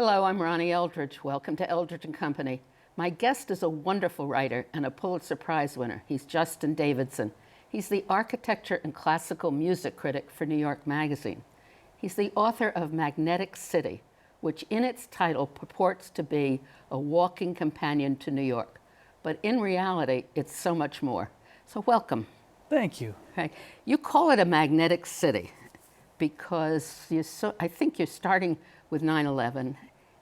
Hello, I'm Ronnie Eldridge. Welcome to Eldridge and Company. My guest is a wonderful writer and a Pulitzer Prize winner. He's Justin Davidson. He's the architecture and classical music critic for New York Magazine. He's the author of Magnetic City, which in its title purports to be a walking companion to New York. But in reality, it's so much more. So welcome. Thank you. Okay. You call it a magnetic city because I think you're starting with 9/11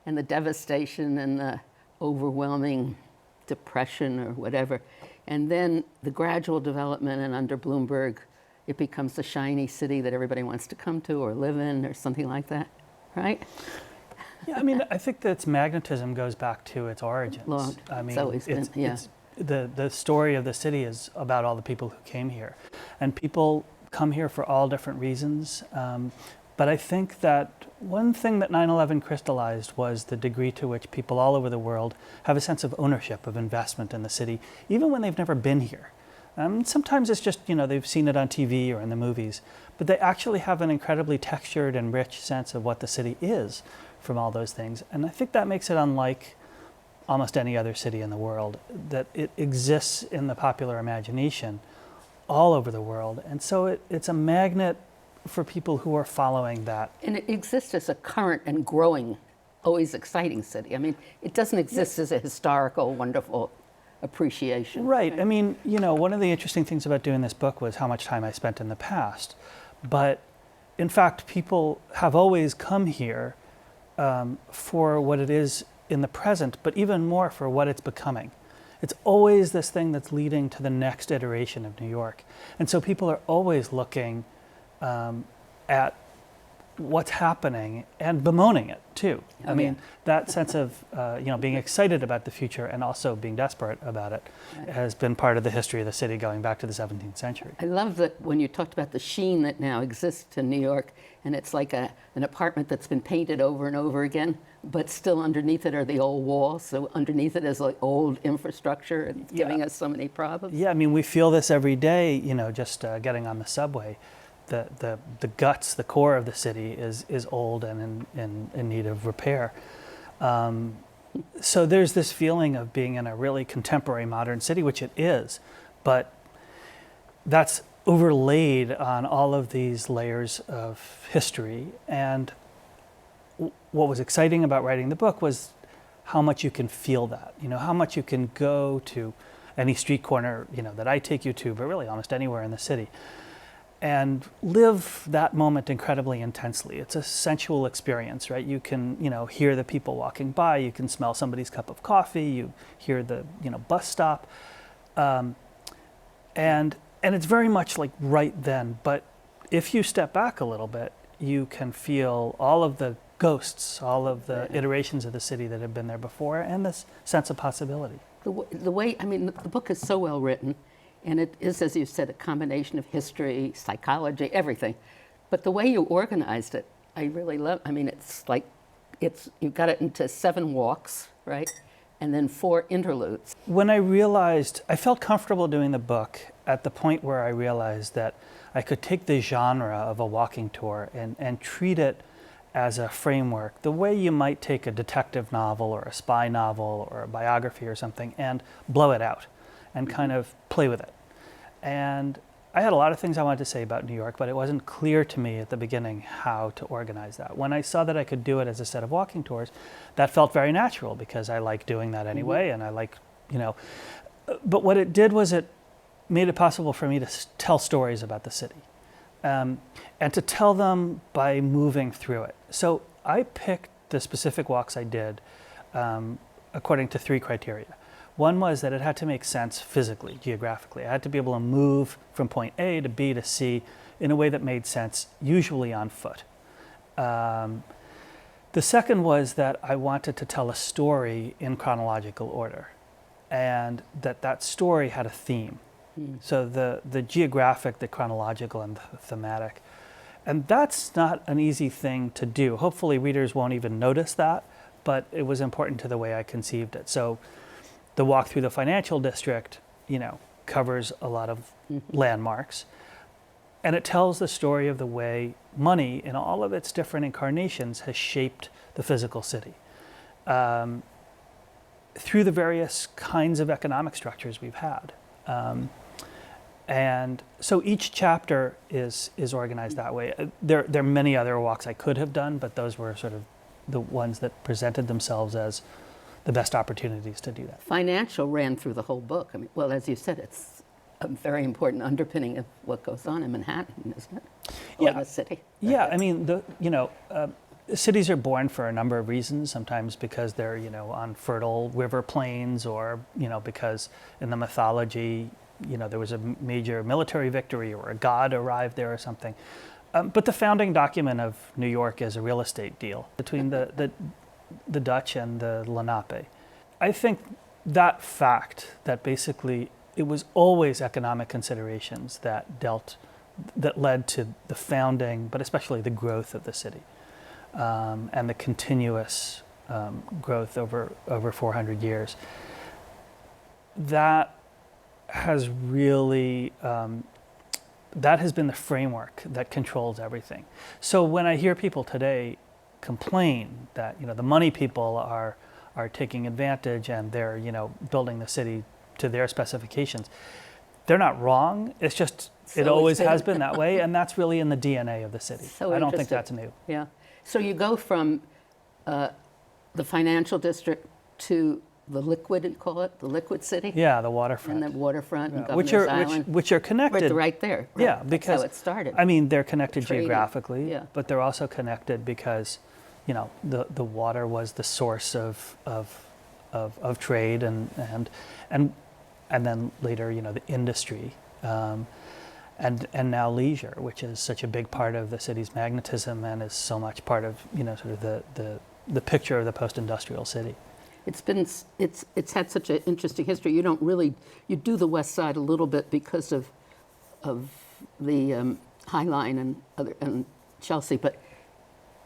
and the devastation and the overwhelming depression or whatever. And then the gradual development, and under Bloomberg, it becomes the shiny city that everybody wants to come to or live in or something like that, right? Yeah, I mean, I think that its magnetism goes back to its origins. Long. I mean, It's always been, yeah. The story of the city is about all the people who came here. And people come here for all different reasons. But I think that one thing that 9/11 crystallized was the degree to which people all over the world have a sense of ownership, of investment in the city, even when they've never been here. Sometimes it's just, they've seen it on TV or in the movies, but they actually have an incredibly textured and rich sense of what the city is from all those things. And I think that makes it unlike almost any other city in the world, that it exists in the popular imagination all over the world. And so it's a magnet for people who are following that. And it exists as a current and growing, always exciting city. I mean, it doesn't exist as a historical, wonderful appreciation. Right. I mean, one of the interesting things about doing this book was how much time I spent in the past. But in fact, people have always come here for what it is in the present, but even more for what it's becoming. It's always this thing that's leading to the next iteration of New York. And so people are always looking at what's happening and bemoaning it too. I mean, that sense of being excited about the future and also being desperate about it has been part of the history of the city going back to the 17th century. I love that when you talked about the sheen that now exists in New York, and it's like an apartment that's been painted over and over again, but still underneath it are the old walls. So underneath it is like old infrastructure, and it's giving us so many problems. Yeah, I mean, we feel this every day, just getting on the subway. The guts, the core of the city is old and in need of repair. So there's this feeling of being in a really contemporary modern city, which it is, but that's overlaid on all of these layers of history. And what was exciting about writing the book was how much you can feel that, how much you can go to any street corner, that I take you to, but really almost anywhere in the city, and live that moment incredibly intensely. It's a sensual experience, right? You can, hear the people walking by, you can smell somebody's cup of coffee, you hear the, bus stop. And it's very much like right then, but if you step back a little bit, you can feel all of the ghosts, all of the iterations of the city that have been there before, and this sense of possibility. The way, the book is so well written, and it is, as you said, a combination of history, psychology, everything. But the way you organized it, I really love. It's like, you've got it into 7 walks, right? And then 4 interludes. When I felt comfortable doing the book at the point where I realized that I could take the genre of a walking tour and treat it as a framework, the way you might take a detective novel or a spy novel or a biography or something and blow it out and kind of play with it. And I had a lot of things I wanted to say about New York, but it wasn't clear to me at the beginning how to organize that. When I saw that I could do it as a set of walking tours, that felt very natural because I like doing that anyway, and I like, but what it did was it made it possible for me to tell stories about the city, and to tell them by moving through it. So I picked the specific walks I did according to 3 criteria. One was that it had to make sense physically, geographically. I had to be able to move from point A to B to C in a way that made sense, usually on foot. The second was that I wanted to tell a story in chronological order, and that story had a theme. So the geographic, the chronological, and the thematic. And that's not an easy thing to do. Hopefully readers won't even notice that, but it was important to the way I conceived it. So the walk through the financial district, covers a lot of landmarks. And it tells the story of the way money in all of its different incarnations has shaped the physical city. through the various kinds of economic structures we've had. And so each chapter is organized that way. There are many other walks I could have done, but those were sort of the ones that presented themselves as the best opportunities to do that. Financial ran through the whole book. I mean, well, as you said, it's a very important underpinning of what goes on in Manhattan, isn't it? Or the city. Yeah, I mean, cities are born for a number of reasons, sometimes because they're, on fertile river plains, or, because in the mythology, there was a major military victory or a god arrived there or something. But the founding document of New York is a real estate deal between the Dutch and the Lenape. I think that fact that basically it was always economic considerations that led to the founding, but especially the growth of the city, and the continuous growth over 400 years. That has really that has been the framework that controls everything. So when I hear people today complain that the money people are taking advantage and they're building the city to their specifications, they're not wrong. It's just it always has been that way, and that's really in the DNA of the city. So I don't think that's new. Yeah. So you go from the financial district to the liquid, you call it, the liquid city? Yeah, the waterfront. And the waterfront and which Governor's Island. Which are connected. Right there. Right. Yeah, because that's how it started. I mean, they're connected Trading. geographically, Yeah. but they're also connected because, the water was the source of trade and then later, the industry, and now leisure, which is such a big part of the city's magnetism and is so much part of sort of the picture of the post-industrial city. It's had such an interesting history. You do the West Side a little bit because of the High Line and Chelsea, but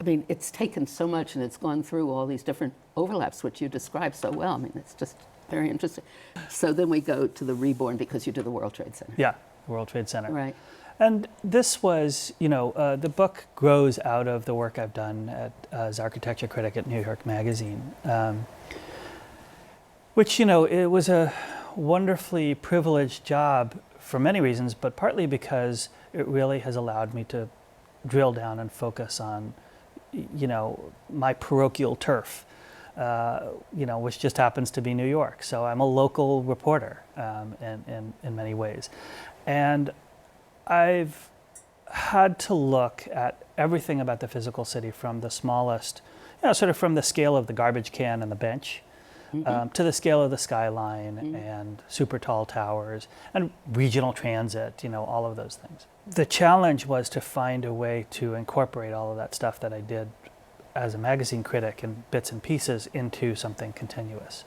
I mean, it's taken so much and it's gone through all these different overlaps, which you described so well. I mean, it's just very interesting. So then we go to the Reborn because you do the World Trade Center. Yeah, World Trade Center. Right. And this was, the book grows out of the work I've done as architecture critic at New York Magazine, which, it was a wonderfully privileged job for many reasons, but partly because it really has allowed me to drill down and focus on, my parochial turf, which just happens to be New York. So I'm a local reporter in many ways. And I've had to look at everything about the physical city from the smallest, sort of from the scale of the garbage can and the bench, to the scale of the skyline and super tall towers and regional transit, all of those things. The challenge was to find a way to incorporate all of that stuff that I did as a magazine critic in bits and pieces into something continuous.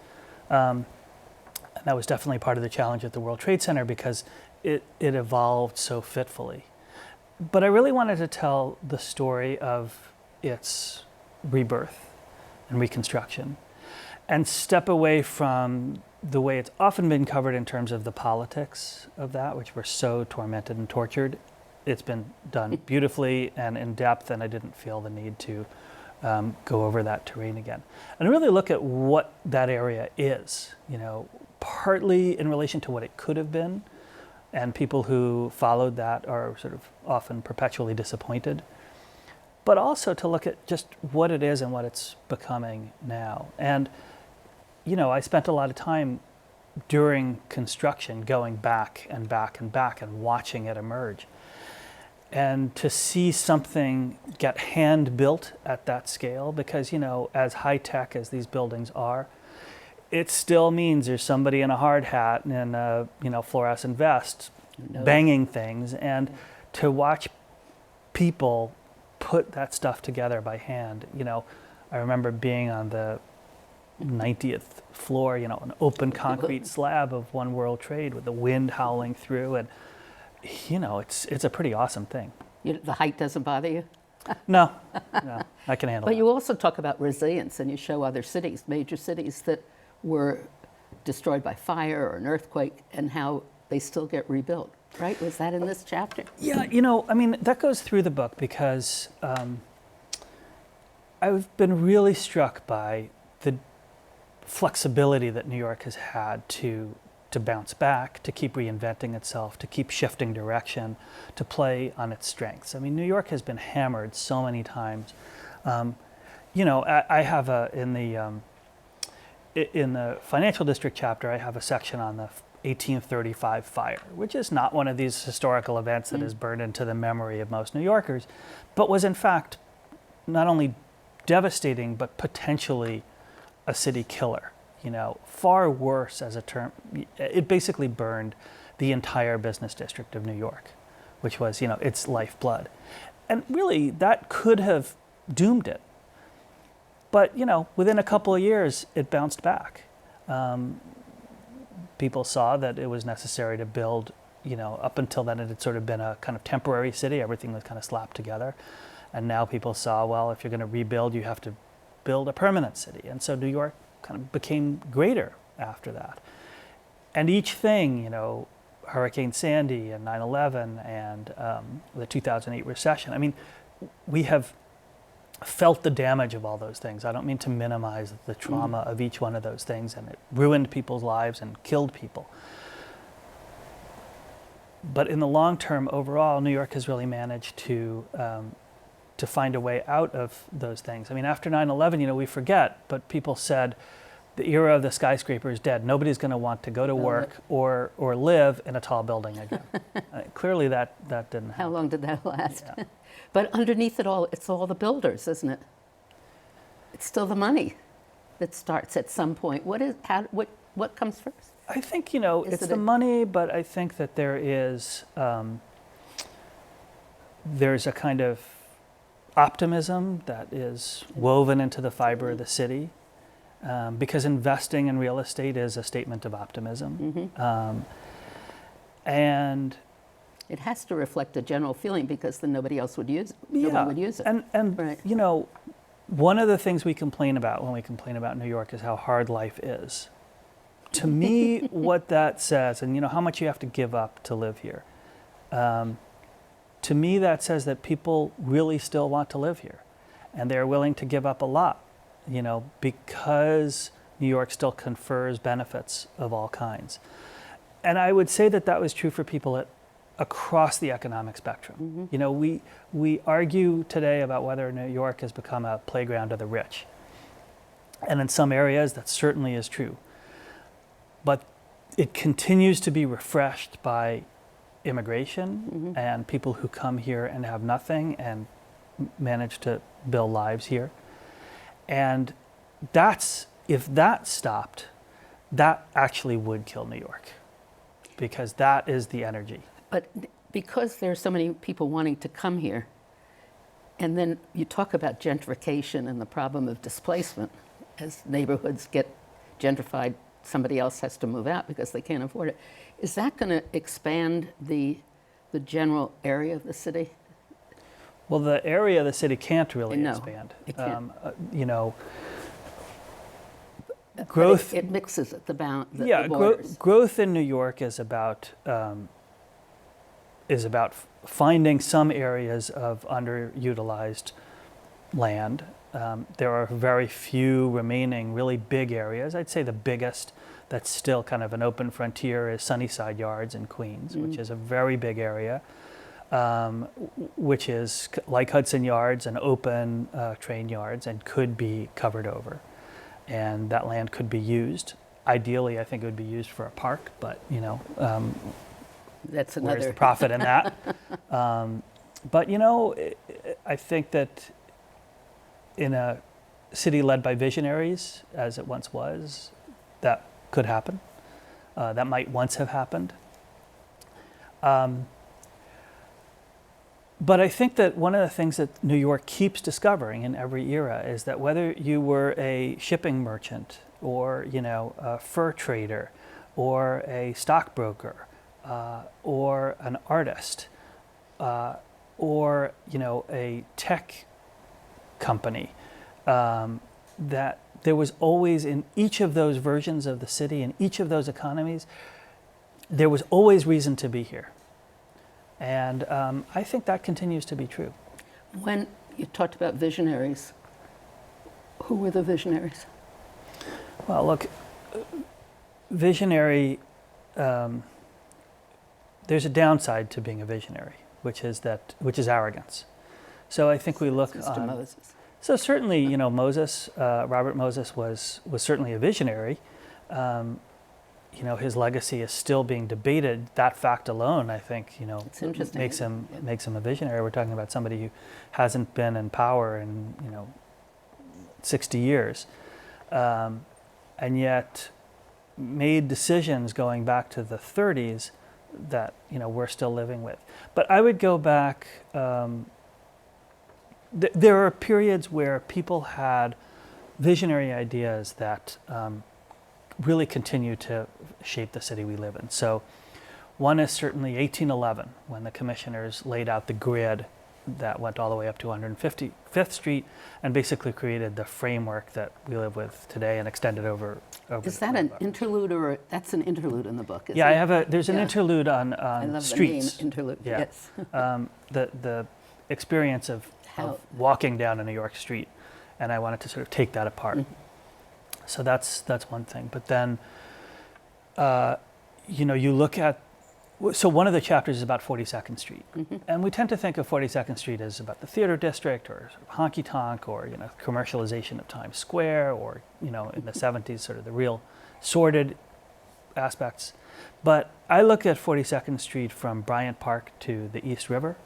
And that was definitely part of the challenge at the World Trade Center because it evolved so fitfully. But I really wanted to tell the story of its rebirth and reconstruction and step away from the way it's often been covered in terms of the politics of that, which were so tormented and tortured. It's been done beautifully and in depth, and I didn't feel the need to go over that terrain again. And really look at what that area is, partly in relation to what it could have been, and people who followed that are sort of often perpetually disappointed, but also to look at just what it is and what it's becoming now. And I spent a lot of time during construction going back and back and back and watching it emerge. And to see something get hand built at that scale, because, as high tech as these buildings are, it still means there's somebody in a hard hat and a, fluorescent vest banging things. And to watch people put that stuff together by hand, I remember being on the 90th floor, an open concrete slab of One World Trade with the wind howling through, and it's a pretty awesome thing. The height doesn't bother you? No, I can handle it. But you also talk about resilience, and you show other cities, major cities that were destroyed by fire or an earthquake, and how they still get rebuilt, right? Was that in this chapter? Yeah, that goes through the book because I've been really struck by the flexibility that New York has had to bounce back, to keep reinventing itself, to keep shifting direction, to play on its strengths. I mean, New York has been hammered so many times. You know, I have in the financial district chapter, I have a section on the 1835 fire, which is not one of these historical events that is burned into the memory of most New Yorkers, but was in fact not only devastating, but potentially a city killer. You know, far worse as a term. It basically burned the entire business district of New York, which was, you know, its lifeblood. And really, that could have doomed it. But, you know, within a couple of years, it bounced back. People saw that it was necessary to build, you know, up until then it had sort of been a kind of temporary city. Everything was kind of slapped together. And now people saw, well, if you're going to rebuild, you have to build a permanent city. And so New York kind of became greater after that. And each thing, you know, Hurricane Sandy and 9/11 and the 2008 recession, I mean, we have felt the damage of all those things. I don't mean to minimize the trauma of each one of those things, and it ruined people's lives and killed people. But in the long term, overall, New York has really managed to find a way out of those things. I mean, after 9/11, you know, we forget, but people said the era of the skyscraper is dead. Nobody's going to want to go to work or live in a tall building again. Clearly, that didn't happen. How long did that last? Yeah. But underneath it all, it's all the builders, isn't it? It's still the money that starts at some point. What comes first? I think, you know, Is it's it the money, but I think that there's a kind of optimism that is woven into the fiber of the city, because investing in real estate is a statement of optimism. And it has to reflect a general feeling, because then nobody else would use it. yeah, No one would use it. And Right. you know, one of the things we complain about when we complain about New York is how hard life is. To me, what that says, and you know, how much you have to give up to live here. To me, that says that people really still want to live here, and they're willing to give up a lot, you know, because New York still confers benefits of all kinds. And I would say that that was true for people across the economic spectrum. You know, we argue today about whether New York has become a playground of the rich. And in some areas, that certainly is true. But it continues to be refreshed by immigration and people who come here and have nothing and manage to build lives here. And if that stopped, that actually would kill New York, because that is the energy. But because there's so many people wanting to come here, and then you talk about gentrification and the problem of displacement. As neighborhoods get gentrified, somebody else has to move out because they can't afford it. Is that going to expand the general area of the city? Well, the area of the city can't really No, expand. it can't. You know, But growth. it mixes at the Yeah, borders. growth in New York is about finding some areas of underutilized land. There are very few remaining really big areas. I'd say the biggest that's still kind of an open frontier is Sunnyside Yards in Queens, which is a very big area, which is like Hudson Yards, an open train yards, and could be covered over. And that land could be used. Ideally, I think it would be used for a park, but you know, That's where's another. the profit in that? But you know, I think that in a city led by visionaries, as it once was, that could happen. That might once have happened. But I think that one of the things that New York keeps discovering in every era is that whether you were a shipping merchant or, you know, a fur trader or a stockbroker or an artist or, you know, a tech company, that there was always, in each of those versions of the city, in each of those economies, there was always reason to be here. And I think that continues to be true. When you talked about visionaries, who were the visionaries? Well, look, visionary, there's a downside to being a visionary, which is arrogance. So I think we look Mr. on. Moses. So certainly, Moses, Robert Moses was certainly a visionary. His legacy is still being debated. That fact alone, I think, It's interesting. makes him a visionary. We're talking about somebody who hasn't been in power in 60 years, and yet made decisions going back to the 30s that we're still living with. But I would go back. There are periods where people had visionary ideas that really continue to shape the city we live in. So one is certainly 1811, when the commissioners laid out the grid that went all the way up to 155th Street and basically created the framework that we live with today and extended over Is that an interlude, or that's an interlude in the book? Yeah, isn't it? there's an interlude on I love streets. the name interlude. Yeah. Yes. The experience of walking down a New York street, and I wanted to sort of take that apart. So that's one thing. But then, you look at, so one of the chapters is about 42nd Street, and we tend to think of 42nd Street as about the theater district or sort of honky tonk or commercialization of Times Square or in the 70s sort of the real sordid aspects. But I look at 42nd Street from Bryant Park to the East River.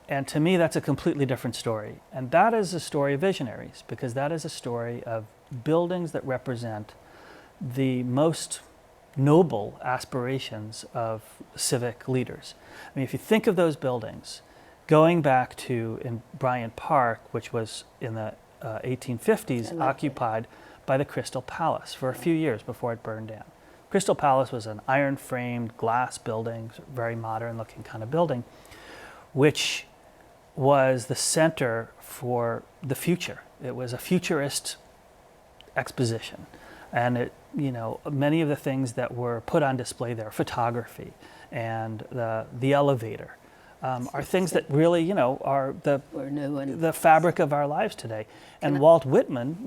And to me, that's a completely different story. And that is a story of visionaries, because that is a story of buildings that represent the most noble aspirations of civic leaders. I mean, if you think of those buildings, going back to in Bryant Park, which was in the 1850s, occupied by the Crystal Palace for a few years before it burned down. Crystal Palace was an iron-framed glass building, very modern-looking kind of building, which was the center for the future. It was a futurist exposition. And it, many of the things that were put on display there, photography and the elevator, are things that really, are the fabric of our lives today. And Walt Whitman,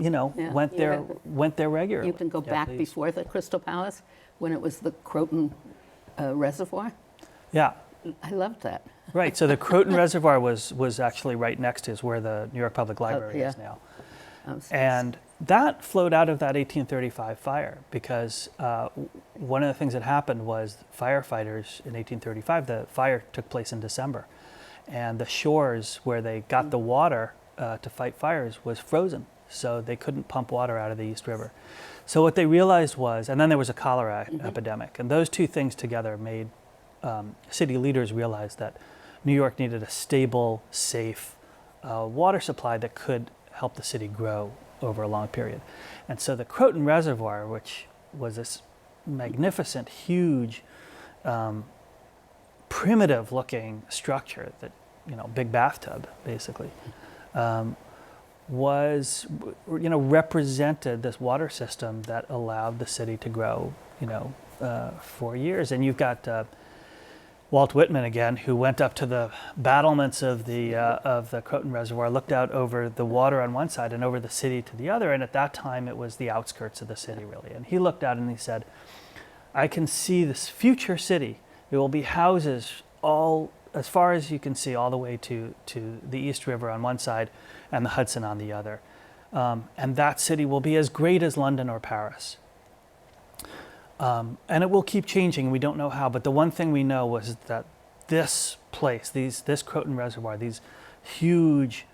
went there regularly. You can go back before the Crystal Palace, when it was the Croton Reservoir. Yeah. I loved that. Right. So the Croton Reservoir was actually right next to where the New York Public Library is now. And that flowed out of that 1835 fire, because one of the things that happened was firefighters in 1835, the fire took place in December, and the shores where they got the water to fight fires was frozen, so they couldn't pump water out of the East River. So what they realized was, and then there was a cholera epidemic, and those two things together made city leaders realize that New York needed a stable, safe water supply that could help the city grow over a long period. And so the Croton Reservoir, which was this magnificent, huge, primitive-looking structure that, big bathtub, basically, represented this water system that allowed the city to grow, for years. And you've got Walt Whitman again, who went up to the battlements of the Croton Reservoir, looked out over the water on one side and over the city to the other. And at that time, it was the outskirts of the city, really. And he looked out and he said, "I can see this future city. There will be houses all as far as you can see, all the way to the East River on one side and the Hudson on the other. And that city will be as great as London or Paris." And it will keep changing. We don't know how, but the one thing we know was that this place, this Croton Reservoir, these huge,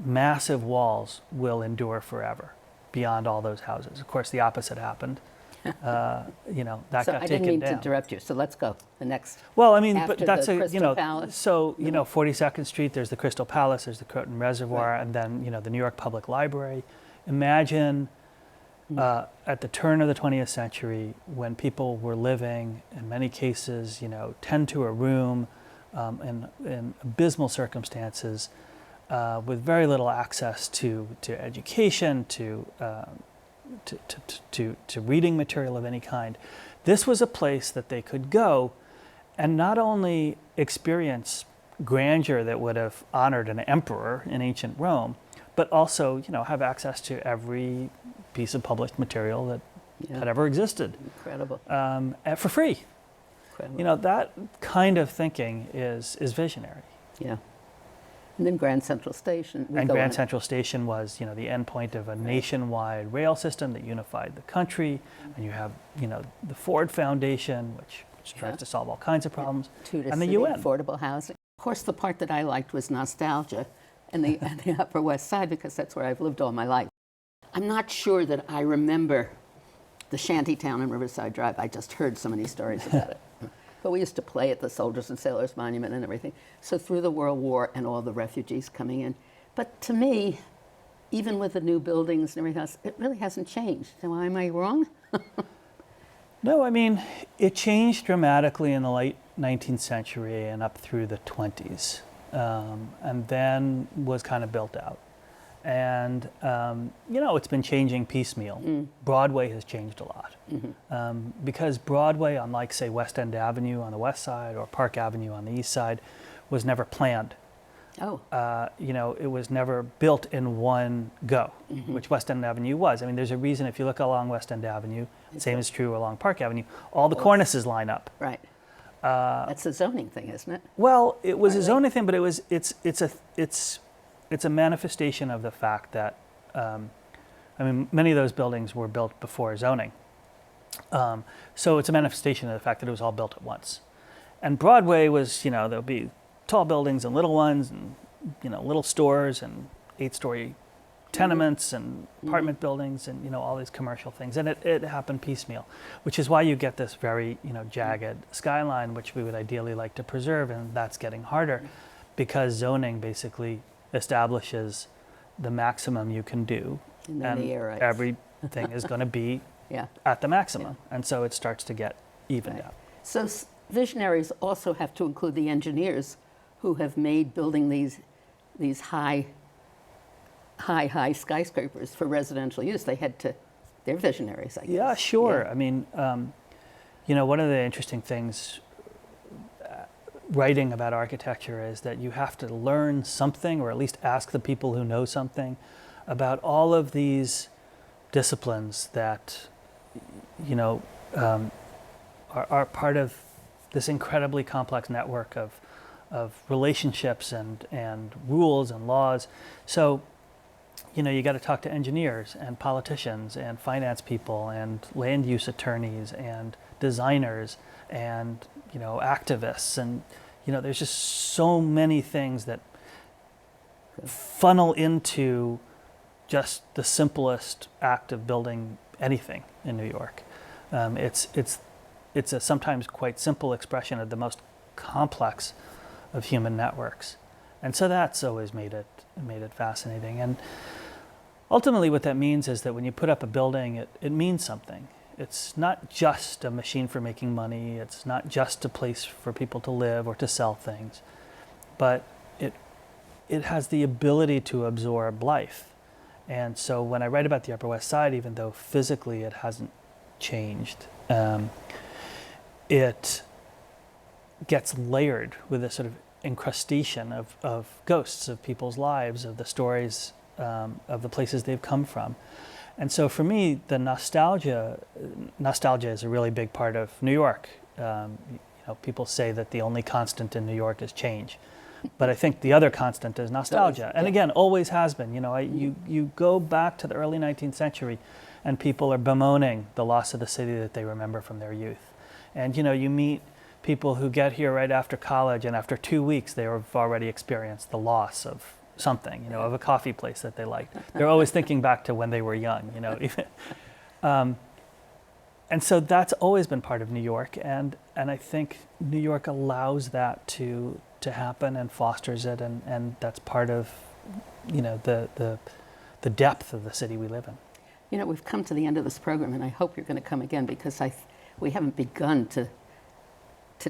massive walls will endure forever beyond all those houses. Of course, the opposite happened. That so got taken down. I didn't mean to interrupt you. So let's go. The next. Well, I mean, after but that's the Crystal Palace. So 42nd Street. There's the Crystal Palace. There's the Croton Reservoir, Right. and then the New York Public Library. Imagine. At the turn of the 20th century, when people were living, in many cases, 10 to a room, in abysmal circumstances, with very little access to education, to reading material of any kind. This was a place that they could go and not only experience grandeur that would have honored an emperor in ancient Rome, but also, have access to every piece of published material Yeah. had ever existed, Incredible. for free. Incredible. You know, that kind of thinking is visionary. Yeah. And then Grand Central Station. And Grand Central Station was, you know, the end point of a nationwide rail system that unified the country. And you have, you know, the Ford Foundation, which tries to solve all kinds of problems, and the UN. Affordable housing. Of course, the part that I liked was nostalgia and the Upper West Side, because that's where I've lived all my life. I'm not sure that I remember the shanty town on Riverside Drive. I just heard so many stories about it. But we used to play at the Soldiers and Sailors Monument and everything. So through the World War and all the refugees coming in. But to me, even with the new buildings and everything else, it really hasn't changed. So am I wrong? No, I mean, it changed dramatically in the late 19th century and up through the 20s, and then was kind of built out. And, you know, it's been changing piecemeal. Broadway has changed a lot. Because Broadway, unlike, say, West End Avenue on the west side or Park Avenue on the east side, was never planned. Oh. You know, it was never built in one go, which West End Avenue was. I mean, there's a reason if you look along West End Avenue, the same is true along Park Avenue, all the cornices line up. Right. That's a zoning thing, isn't it? Well, it was a zoning thing, but it's a manifestation of the fact that, I mean, many of those buildings were built before zoning. So it's a manifestation of the fact that it was all built at once. And Broadway was, you know, there'll be tall buildings and little ones and, you know, little stores and 8-story tenements and apartment buildings and, you know, all these commercial things. And it happened piecemeal, which is why you get this very, you know, jagged skyline, which we would ideally like to preserve. And that's getting harder because zoning basically establishes the maximum you can do. And then everything is going to be at the maximum. And so it starts to get evened out. So visionaries also have to include the engineers who have made building these high skyscrapers for residential use. They're visionaries, I guess. Yeah, sure. Yeah. I mean, you know, one of the interesting things writing about architecture is that you have to learn something, or at least ask the people who know something about all of these disciplines that, you know, are part of this incredibly complex network of relationships and rules and laws. So, you know, you got to talk to engineers and politicians and finance people and land use attorneys and designers and, you know, activists. And, you know, there's just so many things that funnel into just the simplest act of building anything in New York. It's a sometimes quite simple expression of the most complex of human networks. And so that's always made it fascinating. And ultimately what that means is that when you put up a building, it means something. It's not just a machine for making money. It's not just a place for people to live or to sell things, but it has the ability to absorb life. And so when I write about the Upper West Side, even though physically it hasn't changed, it gets layered with a sort of incrustation of ghosts of people's lives, of the stories, of the places they've come from. And so for me, the nostalgia is a really big part of New York. You know, people say that the only constant in New York is change. But I think the other constant is nostalgia. And again, always has been. You know, you go back to the early 19th century and people are bemoaning the loss of the city that they remember from their youth. And, you know, you meet people who get here right after college and after 2 weeks they have already experienced the loss of something, you know, of a coffee place that they liked. They're always thinking back to when they were young, you know. And so that's always been part of New York. And I think New York allows that to happen and fosters it, and that's part of, you know, the depth of the city we live in. You know, we've come to the end of this program, and I hope you're going to come again, because we haven't begun to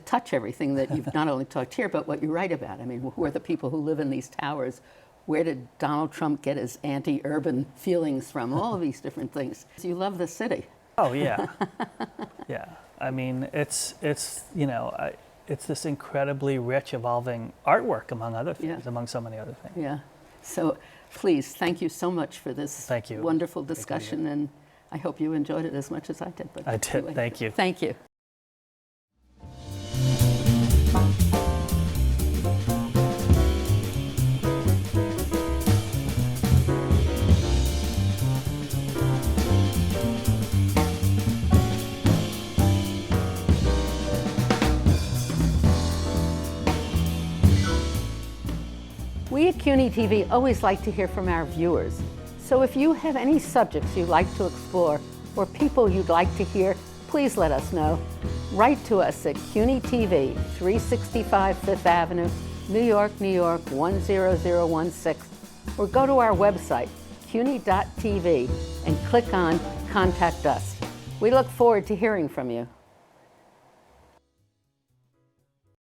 touch everything that you've not only talked here, but what you write about. I mean, who are the people who live in these towers? Where did Donald Trump get his anti-urban feelings from? All of these different things. You love the city. Oh, yeah. Yeah. I mean, it's you know, it's this incredibly rich, evolving artwork, among other things, among so many other things. Yeah. So please, thank you so much for this wonderful discussion. And I hope you enjoyed it as much as I did. But I did. anyway, Thank you. Thank you. We at CUNY TV always like to hear from our viewers. So if you have any subjects you'd like to explore or people you'd like to hear, please let us know. Write to us at CUNY TV, 365 Fifth Avenue, New York, New York, 10016, or go to our website, cuny.tv, and click on Contact Us. We look forward to hearing from you.